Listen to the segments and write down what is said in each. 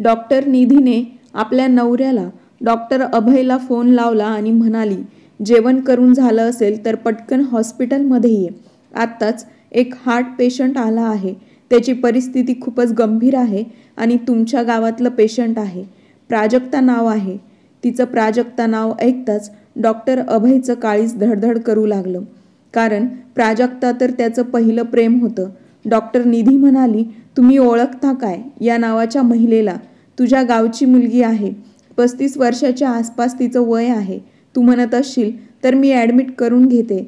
Doctor निधीने आपल्या नवऱ्याला doctor अभयला phone लावला आणि म्हणाली, जेवण करून झालं असेल तर पटकन हॉस्पिटलमध्ये ये. आत्ताच एक हार्ट पेशंट आला आहे. त्याची परिस्थिती खूपच गंभीर आहे आणि तुमच्या गावातलं पेशंट आहे. प्राजक्ता नाव आहे. तिचं प्राजक्ता नाव ऐकताच डॉक्टर अभयचं काळीज धडधड करू लागलं. कारण प्राजक्ता तर त्याचं पहिलं प्रेम होतं. डॉक्टर निधी म्हणाली, तुम्ही ओळखता काय या नावाच्या महिलेला? तुझ्या गावची मुलगी आहे. 35 वर्षाच्या आसपास तिचं वय आहे. तू म्हणत असशील तर मी ॲडमिट करून घेते.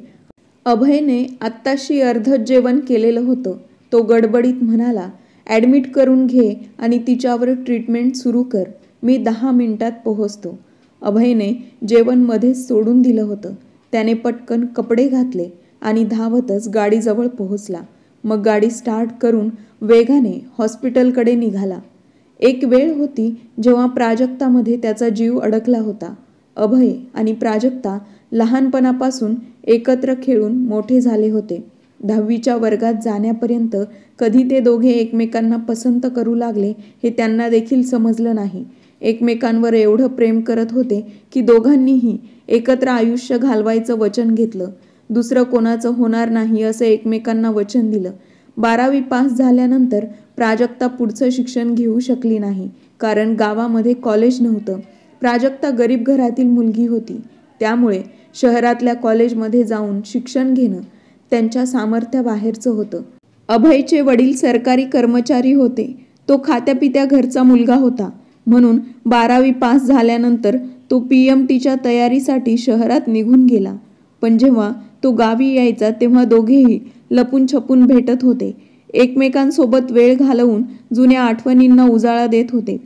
अभयने आत्ताशी अर्धच जेवण केलेलं होतं. तो गडबडीत म्हणाला, ॲडमिट करून घे आणि तिच्यावर ट्रीटमेंट सुरू कर. मी 10 मिनिटात पोहोचतो. अभयने जेवण मध्येच सोडून दिलं होतं. त्याने पटकन कपडे घातले आणि धावतच गाडीजवळ पोहोचला. मग गाडी स्टार्ट करून वेगाने हॉस्पिटलकडे निघाला. एक वेळ होती जेव्हा प्राजक्तामध्ये त्याचा जीव अडकला होता. अभय आणि प्राजक्ता लहानपणापासून एकत्र खेळून मोठे झाले होते. 10वीच्या वर्गात जाण्यापर्यंत कधी ते दोघे एकमेकांना पसंत करू लागले हे त्यांना देखील समजलं नाही. एकमेकांवर एवढं प्रेम करत होते की दोघांनीही एकत्र आयुष्य घालवायचं वचन घेतलं. दुसरं कोणाचं होणार नाही असं एकमेकांना वचन दिलं. 12वी पास झाल्यानंतर प्राजक्ता पुढचं शिक्षण घेऊ शकली नाही, कारण गावामध्ये कॉलेज नव्हतं. प्राजक्ता गरीब घरातील मुलगी होती. त्यामुळे शहरातल्या कॉलेजमध्ये जाऊन शिक्षण घेणं त्यांच्या सामर्थ्याबाहेरचं होतं. अभयचे वडील सरकारी कर्मचारी होते. तो खात्यापित्या घरचा मुलगा होता. म्हणून 12वी पास झाल्यानंतर तो PMTच्या तयारीसाठी शहरात निघून गेला. पण जेव्हा तो गावी यायचा तेव्हा दोघेही लपून छपून भेटत होते. एकमेकांसोबत वेळ घालवून जुन्या आठवणींना उजाळा देत होते.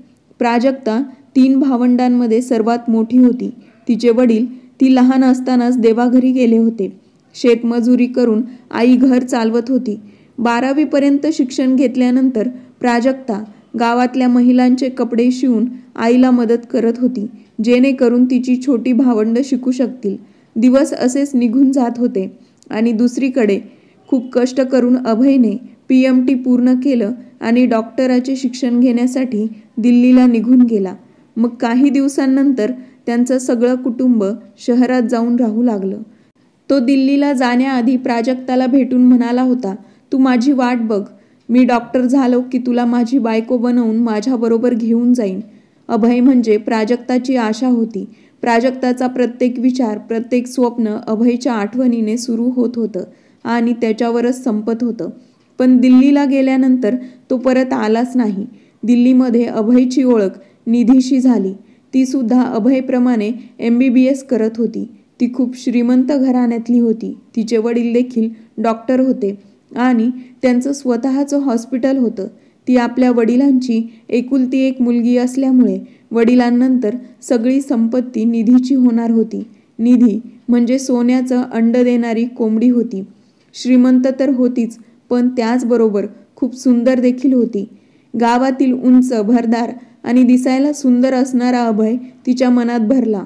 प्राजक्ता 3 भावंडांमध्ये सर्वात मोठी होती. तिचे वडील ती लहान असतानाच देवाघरी गेले होते. शेतमजुरी करून आई घर चालवत होती. 12वी पर्यंत शिक्षण घेतल्यानंतर प्राजक्ता गावातल्या महिलांचे कपडे शिवून आईला मदत करत होती, जेणेकरून तिची छोटी भावंडं शिकू शकतील. दिवस असेच निघून जात होते आणि दुसरीकडे खूप कष्ट करून अभयने PMT पूर्ण केलं आणि डॉक्टराचे शिक्षण घेण्यासाठी दिल्लीला निघून गेला. मग काही दिवसांनंतर त्यांचं सगळं कुटुंब शहरात जाऊन राहू लागलं. तो दिल्लीला जाण्याआधी प्राजक्ताला भेटून म्हणाला होता, तू माझी वाट बघ. मी डॉक्टर झालो की तुला माझी बायको बनवून माझ्याबरोबर घेऊन जाईन. अभय म्हणजे प्राजक्ताची आशा होती. प्राजक्ताचा प्रत्येक विचार, प्रत्येक स्वप्न अभयच्या आठवणीने सुरू होत होतं आणि त्याच्यावरच संपत होतं. पण दिल्लीला गेल्यानंतर तो परत आलाच नाही. दिल्लीमध्ये अभयची ओळख निधीशी झाली. ती सुद्धा अभयप्रमाणे MBBS करत होती. ती खूप श्रीमंत घराण्यातली होती. तिचे वडील देखील डॉक्टर होते आणि त्यांचं स्वतःचं हॉस्पिटल होतं. ती आपल्या वडिलांची एकुलती एक मुलगी असल्यामुळे वडिलांनंतर सगळी संपत्ती निधीची होणार होती. निधी म्हणजे सोन्याचं अंड देणारी कोंबडी होती. श्रीमंत तर होतीच, पण त्याचबरोबर खूप सुंदर देखील होती. गावातील उंच, भरदार आणि दिसायला सुंदर असणारा अभय तिच्या मनात भरला.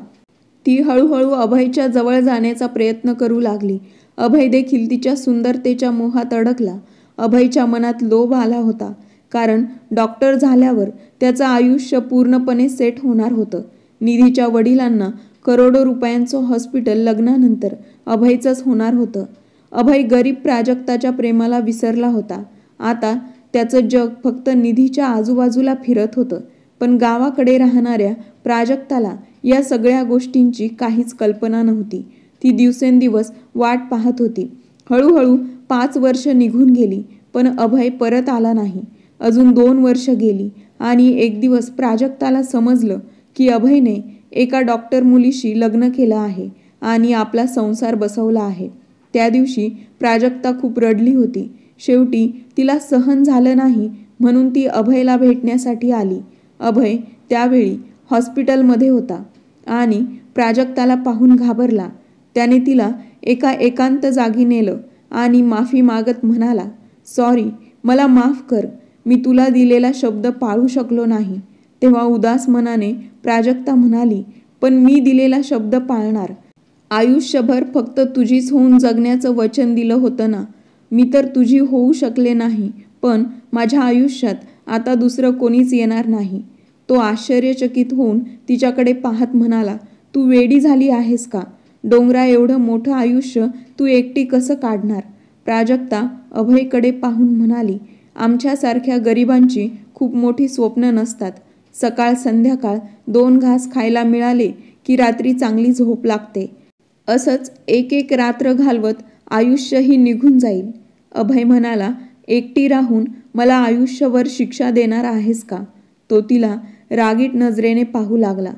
ती हळूहळू अभयच्या जवळ जाण्याचा प्रयत्न करू लागली. अभय देखील तिच्या सुंदरतेच्या मोहात अडकला. अभयच्या मनात लोभ आला होता, कारण डॉक्टर झाल्यावर त्याचं आयुष्य पूर्णपणे सेट होणार होतं. निधीच्या वडिलांना करोडो रुपयांचं हॉस्पिटल लग्नानंतर अभयचंच होणार होतं. अभय गरीब प्राजक्ताच्या प्रेमाला विसरला होता. आता त्याचं जग फक्त निधीच्या आजूबाजूला फिरत होतं. पण गावाकडे राहणाऱ्या प्राजक्ताला या सगळ्या गोष्टींची काहीच कल्पना नव्हती. ती दिवसेंदिवस वाट पाहत होती. हळूहळू 5 वर्ष निघून गेली, पण अभय परत आला नाही. अजून 2 वर्ष गेली आणि एक दिवस प्राजक्ताला समजलं की अभयने एका डॉक्टर मुलीशी लग्न केलं आहे आणि आपला संसार बसवला आहे. त्या दिवशी प्राजक्ता खूप रडली होती. शेवटी तिला सहन झालं नाही म्हणून ती अभयला भेटण्यासाठी आली. अभय त्यावेळी हॉस्पिटलमध्ये होता आणि प्राजक्ताला पाहून घाबरला. त्याने तिला एका एकांत जागी नेलं आणि माफी मागत म्हणाला, सॉरी, मला माफ कर. मी तुला दिलेला शब्द पाळू शकलो नाही. तेव्हा उदास मनाने प्राजक्ता म्हणाली, पण मी दिलेला शब्द पाळणार. आयुष्यभर फक्त तुझीच होऊन जगण्याचं वचन दिलं होतं ना. मी तर तुझी होऊ शकले नाही, पण माझ्या आयुष्यात आता दुसरं कोणीच येणार नाही. तो आश्चर्यचकित होऊन तिच्याकडे पाहत म्हणाला, तू वेडी झाली आहेस का? डोंगरा एवढं मोठं आयुष्य तू एकटी कसं काढणार? प्राजक्ता अभयकडे पाहून म्हणाली, आमच्यासारख्या गरिबांची खूप मोठी स्वप्न नसतात. सकाळ संध्याकाळ 2 घास खायला मिळाले की रात्री चांगली झोप लागते. असंच एक एक रात्र घालवत आयुष्यही निघून जाईल. अभय म्हणाला, एकटी राहून मला आयुष्यभर शिक्षा देणार आहेस का? तो तिला रागीट नजरेने पाहू लागला.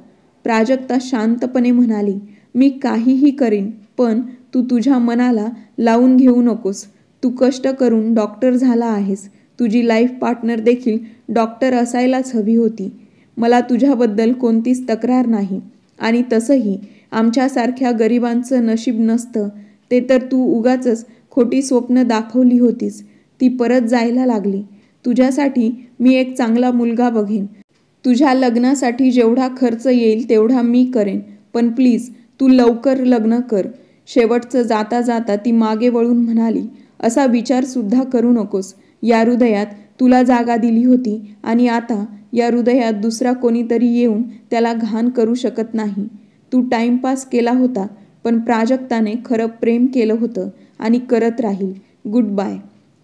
प्राजक्ता शांतपणे म्हणाली, मी काहीही करीन, पण तू तुझ्या मनाला लावून घेऊ नकोस. तू कष्ट करून डॉक्टर झाला आहेस. तुझी लाईफ पार्टनर देखील डॉक्टर असायलाच हवी होती. मला तुझ्याबद्दल कोणतीच तक्रार नाही. आणि तसंही आमच्यासारख्या गरिबांचं नशीब नसतं ते तर तू उगाचच खोटी स्वप्न दाखवली होतीस. ती परत जायला लागली. तुझ्यासाठी मी एक चांगला मुलगा बघेन. तुझ्या लग्नासाठी जेवढा खर्च येईल तेवढा मी करेन. पण प्लीज तू लवकर लग्न कर. शेवटचं जाता जाता ती मागे वळून म्हणाली, असा विचारसुद्धा करू नकोस. या हृदयात तुला जागा दिली होती आणि आता या हृदयात दुसरा कोणीतरी येऊन त्याला घाण करू शकत नाही. तू टाइमपास केला होता, पण प्राजक्ताने खरं प्रेम केलं होतं आणि करत राहील. Good bye.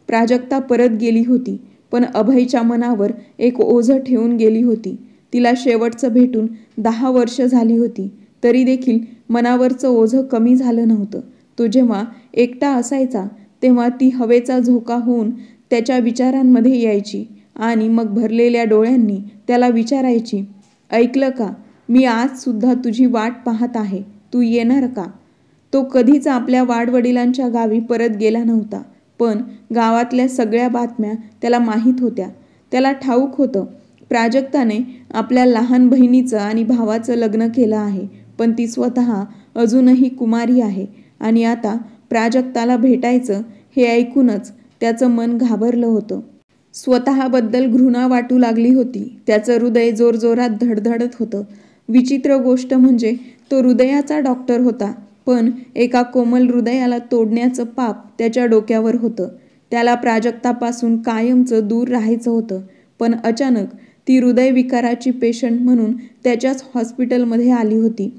प्राजक्ता परत गेली होती, पण अभयच्या मनावर एक ओझं ठेवून गेली होती. तिला शेवटचं भेटून 10 वर्ष झाली होती, तरी देखील मनावरचं ओझं कमी झालं नव्हतं. तो जेव्हा एकटा असायचा तेव्हा ती हवेचा झोका होऊन त्याच्या विचारांमध्ये यायची आणि मग भरलेल्या डोळ्यांनी त्याला विचारायची, ऐकलं का? मी आजसुद्धा तुझी वाट पाहत आहे. तू येणार का? तो कधीच आपल्या वाडवडिलांच्या गावी परत गेला नव्हता, पण गावातल्या सगळ्या बातम्या त्याला माहीत होत्या. त्याला ठाऊक होतं, प्राजक्ताने आपल्या लहान बहिणीचं आणि भावाचं लग्न केलं आहे, पण ती स्वतः अजूनही कुमारी आहे. आणि आता प्राजक्ताला भेटायचं हे ऐकूनच त्याचं मन घाबरलं होतं. स्वतःबद्दल घृणा वाटू लागली होती. त्याचं हृदय जोरजोरात धडधडत होतं. विचित्र गोष्ट म्हणजे तो हृदयाचा डॉक्टर होता, पण एका कोमल हृदयाला तोडण्याचं पाप त्याच्या डोक्यावर होतं. त्याला प्राजक्तापासून कायमचं दूर राहायचं होतं. पण अचानक ती हृदयविकाराची पेशंट म्हणून त्याच्याच हॉस्पिटलमध्ये आली होती.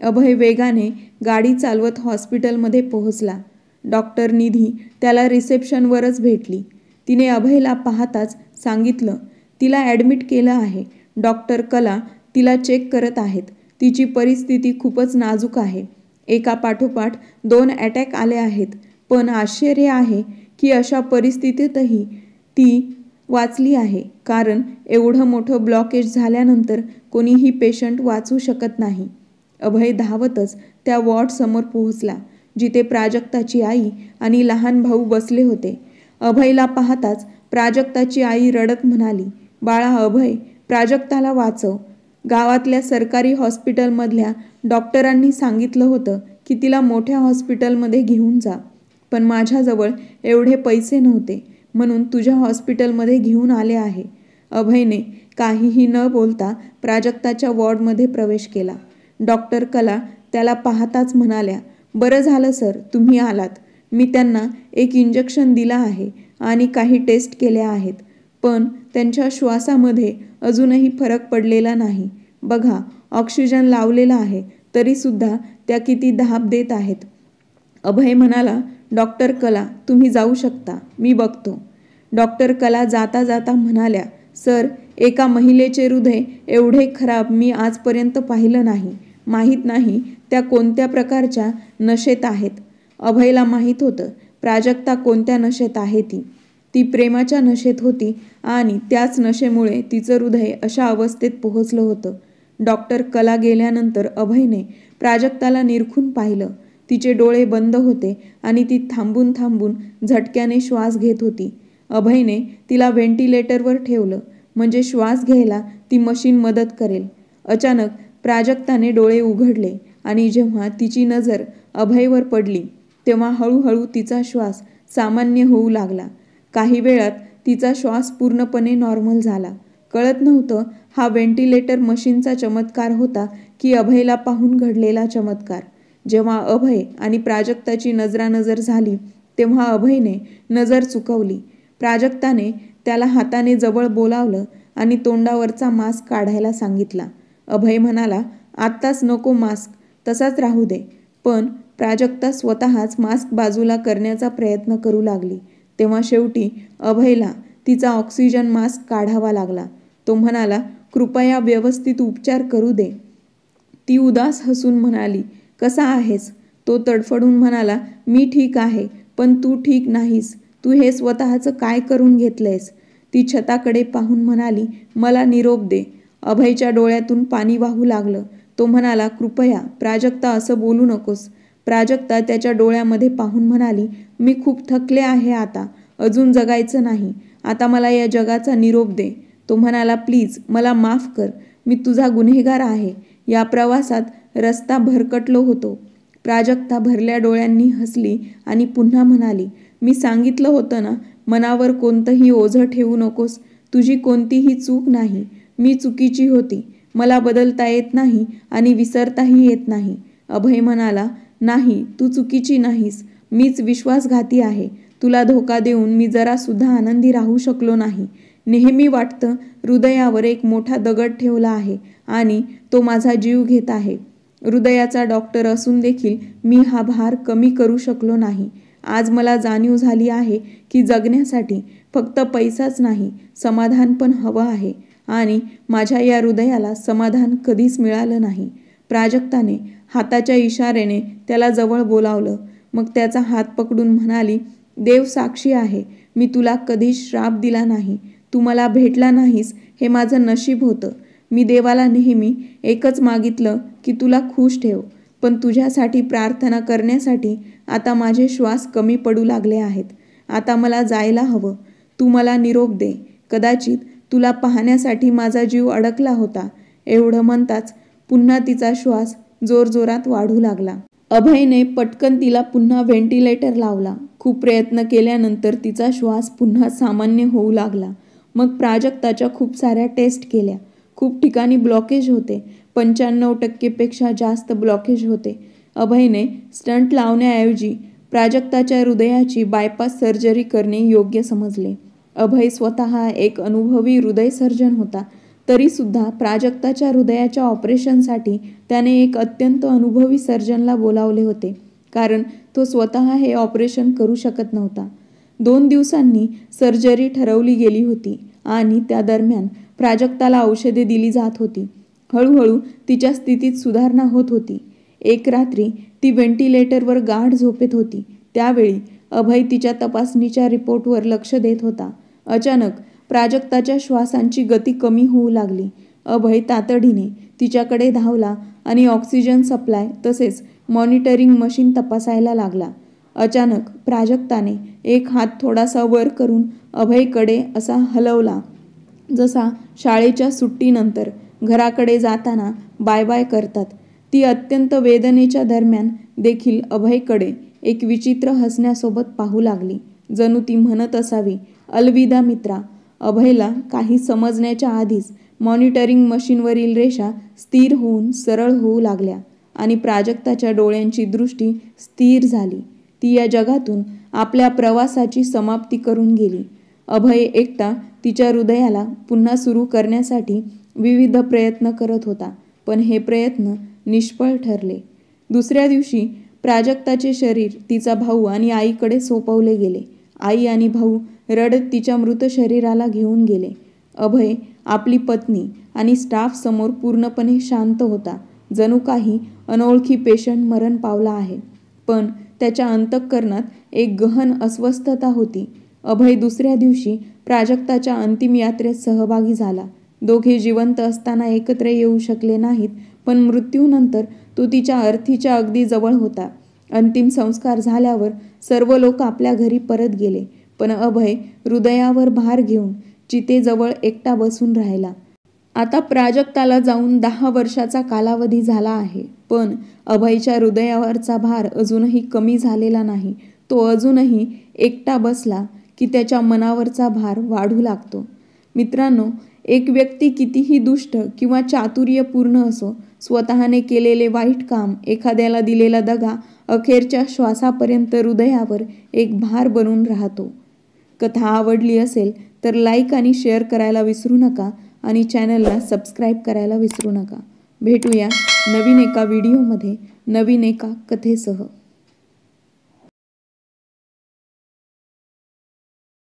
अभय वेगाने गाडी चालवत हॉस्पिटलमध्ये पोहोचला. डॉक्टर निधी त्याला रिसेप्शनवरच भेटली. तिने अभयला पाहताच सांगितलं, तिला ॲडमिट केलं आहे. डॉक्टर कला तिला चेक करत आहेत. तिची परिस्थिती खूपच नाजूक आहे. एका पाठोपाठ 2 अटॅक आले आहेत. पण आश्चर्य आहे की अशा परिस्थितीतही ती वाचली आहे. कारण एवढं मोठं ब्लॉकेज झाल्यानंतर कोणीही पेशंट वाचू शकत नाही. अभय धावतच त्या वॉर्डसमोर पोहोचला, जिथे प्राजक्ताची आई आणि लहान भाऊ बसले होते. अभयला पाहताच प्राजक्ताची आई रडत म्हणाली, बाळा अभय, प्राजक्ताला वाचव. गावातल्या सरकारी हॉस्पिटलमधल्या डॉक्टरांनी सांगितलं होतं की तिला मोठ्या हॉस्पिटलमध्ये घेऊन जा, पण माझ्याजवळ एवढे पैसे नव्हते, म्हणून तुझ्या हॉस्पिटलमध्ये घेऊन आले आहे. अभयने काहीही न बोलता प्राजक्ताच्या वॉर्डमध्ये प्रवेश केला. डॉक्टर कला त्याला पाहताच म्हणाल्या, बरं झालं सर तुम्ही आलात. मी त्यांना एक इंजेक्शन दिलं आहे आणि काही टेस्ट केल्या आहेत, पण त्यांच्या श्वासामध्ये अजूनही फरक पडलेला नाही. बघा, ऑक्सिजन लावलेला आहे, तरीसुद्धा त्या किती धाप देत आहेत. अभय म्हणाला, डॉक्टर कला तुम्ही जाऊ शकता, मी बघतो. डॉक्टर कला जाता जाता म्हणाल्या, सर, एका महिलेचे हृदय एवढे खराब मी आजपर्यंत पाहिलं नाही. माहीत नाही त्या कोणत्या प्रकारच्या नशेत आहेत. अभयला माहीत होतं प्राजक्ता कोणत्या नशेत आहे. ती प्रेमाच्या नशेत होती आणि त्याच नशेमुळे तिचं हृदय अशा अवस्थेत पोहोचलं होतं. डॉक्टर कला गेल्यानंतर अभयने प्राजक्ताला निरखून पाहिलं. तिचे डोळे बंद होते आणि ती थांबून थांबून झटक्याने श्वास घेत होती. अभयने तिला व्हेंटिलेटरवर ठेवलं, म्हणजे श्वास घ्यायला ती मशीन मदत करेल. अचानक प्राजक्ताने डोळे उघडले आणि जेव्हा तिची नजर अभयवर पडली तेव्हा हळूहळू तिचा श्वास सामान्य होऊ लागला. काही वेळात तिचा श्वास पूर्णपणे नॉर्मल झाला. कळत नव्हतं हा व्हेंटिलेटर मशीनचा चमत्कार होता की अभयला पाहून घडलेला चमत्कार. जेव्हा अभय आणि प्राजक्ताची नजरानजर झाली तेव्हा अभयने नजर चुकवली. प्राजक्ताने त्याला हाताने जवळ बोलावलं आणि तोंडावरचा मास्क काढायला सांगितला. अभय म्हणाला, आत्ताच नको मास्क, तसाच राहू दे. पण प्राजक्ता स्वतःच मास्क बाजूला करण्याचा प्रयत्न करू लागली. तेव्हा शेवटी अभयला तिचा ऑक्सिजन मास्क काढावा लागला. तो म्हणाला, कृपया व्यवस्थित उपचार करू दे. ती उदास हसून म्हणाली, कसा आहेस? तो तडफडून म्हणाला, मी ठीक आहे, पण तू ठीक नाहीस. तू हे स्वतःचं काय करून घेतलंयस? ती छताकडे पाहून म्हणाली, मला निरोप दे. अभयच्या डोळ्यातून पाणी वाहू लागलं. तो म्हणाला, कृपया प्राजक्ता असं बोलू नकोस. प्राजक्ता त्याच्या डोळ्यामध्ये पाहून म्हणाली, मी खूप थकले आहे आता. अजून जगायचं नाही. आता मला या जगाचा निरोप दे. तो म्हणाला, प्लीज मला माफ कर. मी तुझा गुन्हेगार आहे. या प्रवासात रस्ता भरकटलो होतो. प्राजक्ता भरल्या डोळ्यांनी हसली आणि पुन्हा म्हणाली, मी सांगितलं होतं ना, मनावर कोणतंही ओझं ठेवू नकोस. तुझी कोणतीही चूक नाही. मी चुकीची होती. मला बदलता येत नाही आणि विसरताही येत नाही. अभय म्हणाला, नाही, तू चुकीची नाहीस. मीच विश्वासघाती आहे. तुला धोका देऊन मी जरासुद्धा आनंदी राहू शकलो नाही. नेहमी वाटतं हृदयावर एक मोठा दगड ठेवला आहे आणि तो माझा जीव घेत आहे. हृदयाचा डॉक्टर असून देखील मी हा भार कमी करू शकलो नाही. आज मला जाणीव झाली आहे की जगण्यासाठी फक्त पैसाच नाही, समाधान पण हवं आहे. आणि माझ्या या हृदयाला समाधान कधीच मिळालं नाही. प्राजक्ताने हाताच्या इशाऱ्याने त्याला जवळ बोलावलं. मग त्याचा हात पकडून म्हणाली, देव साक्षी आहे, मी तुला कधीच श्राप दिला नाही. तू मला भेटला नाहीस हे माझं नशीब होतं. मी देवाला नेहमी एकच मागितलं की तुला खुश ठेव. पण तुझ्यासाठी प्रार्थना करण्यासाठी आता माझे श्वास कमी पडू लागले आहेत. आता मला जायला हवं. तू मला निरोप दे. कदाचित तुला पाहण्यासाठी माझा जीव अडकला होता. एवढं म्हणताच पुन्हा तिचा श्वास जोरजोरात वाढू लागला. अभयने पटकन तिला पुन्हा व्हेंटिलेटर लावला. खूप प्रयत्न केल्यानंतर तिचा श्वास पुन्हा सामान्य होऊ लागला. मग प्राजक्ताच्या खूप साऱ्या टेस्ट केल्या. खूप ठिकाणी ब्लॉकेज होते. 95% जास्त ब्लॉकेज होते. अभयने स्टंट लावण्याऐवजी प्राजक्ताच्या हृदयाची बायपास सर्जरी करणे योग्य समजले. अभय स्वतः एक अनुभवी हृदय सर्जन होता. तरीसुद्धा प्राजक्ताच्या हृदयाच्या ऑपरेशनसाठी त्याने एक अत्यंत अनुभवी सर्जनला बोलावले होते, कारण तो स्वतः हे ऑपरेशन करू शकत नव्हता. 2 दिवसांनी सर्जरी ठरवली गेली होती आणि त्या दरम्यान प्राजक्ताला औषधे दिली जात होती. हळूहळू तिच्या स्थितीत सुधारणा होत होती. एक रात्री ती व्हेंटिलेटरवर गाढ झोपेत होती. त्यावेळी अभय तिच्या तपासणीच्या रिपोर्टवर लक्ष देत होता. अचानक प्राजक्ताच्या श्वासांची गती कमी होऊ लागली. अभय तातडीने तिच्याकडे धावला आणि ऑक्सिजन सप्लाय तसेच मॉनिटरिंग मशीन तपासायला लागला. अचानक प्राजक्ताने एक हात थोडासा वर करून अभयकडे असा हलवला, जसा शाळेच्या सुट्टीनंतर घराकडे जाताना बाय बाय करतात. ती अत्यंत वेदनेच्या दरम्यान देखील अभयकडे एक विचित्र हसण्यासोबत पाहू लागली, जणू ती म्हणत असावी, अलविदा मित्रा. अभयला काही समजण्याच्या आधीच मॉनिटरिंग मशीनवरील रेषा स्थिर होऊन सरळ होऊ लागल्या आणि प्राजक्ताच्या डोळ्यांची दृष्टी स्थिर झाली. ती या जगातून आपल्या प्रवासाची समाप्ती करून गेली. अभय एकटा तिच्या हृदयाला पुन्हा सुरू करण्यासाठी विविध प्रयत्न करत होता, पण हे प्रयत्न निष्फळ ठरले. दुसऱ्या दिवशी प्राजक्ताचे शरीर तिचा भाऊ आणि आईकडे सोपवले गेले. आई आणि भाऊ रडत तिच्या मृत शरीराला घेऊन गेले. अभय आपली पत्नी आणि स्टाफ समोर पूर्णपणे शांत होता, जणू काही अनोळखी पेशंट मरण पावला आहे. पण त्याच्या अंतःकरणात एक गहन अस्वस्थता होती. अभय दुसऱ्या दिवशी प्राजक्ताच्या अंतिम यात्रेत सहभागी झाला. दोघे जिवंत असताना एकत्र येऊ शकले नाहीत, पण मृत्यूनंतर तो तिच्या अर्थीच्या अगदी जवळ होता. अंतिम संस्कार झाल्यावर सर्व लोक आपल्या घरी परत गेले, पण अभय हृदयावर भार घेऊन चितेजवळ एकटा बसून राहिला. आता प्राजक्ताला जाऊन 10 वर्षाचा कालावधी झाला आहे, पण अभयच्या हृदयावरचा भार अजूनही कमी झालेला नाही. तो अजूनही एकटा बसला की त्याच्या मनावरचा भार वाढू लागतो. मित्रांनो, एक व्यक्ती कितीही दुष्ट किंवा चातुर्यपूर्ण असो, स्वतःने केलेले वाईट काम, एखाद्याला दिलेला दगा अखेरच्या श्वासापर्यंत हृदयावर एक भार बनून राहतो. कथा आवडली असेल तर लाईक आणि शेअर करायला विसरू नका आणि चॅनलला सबस्क्राईब करायला विसरू नका. भेटूया नवीन एका व्हिडिओमध्ये नवीन एका कथेसह.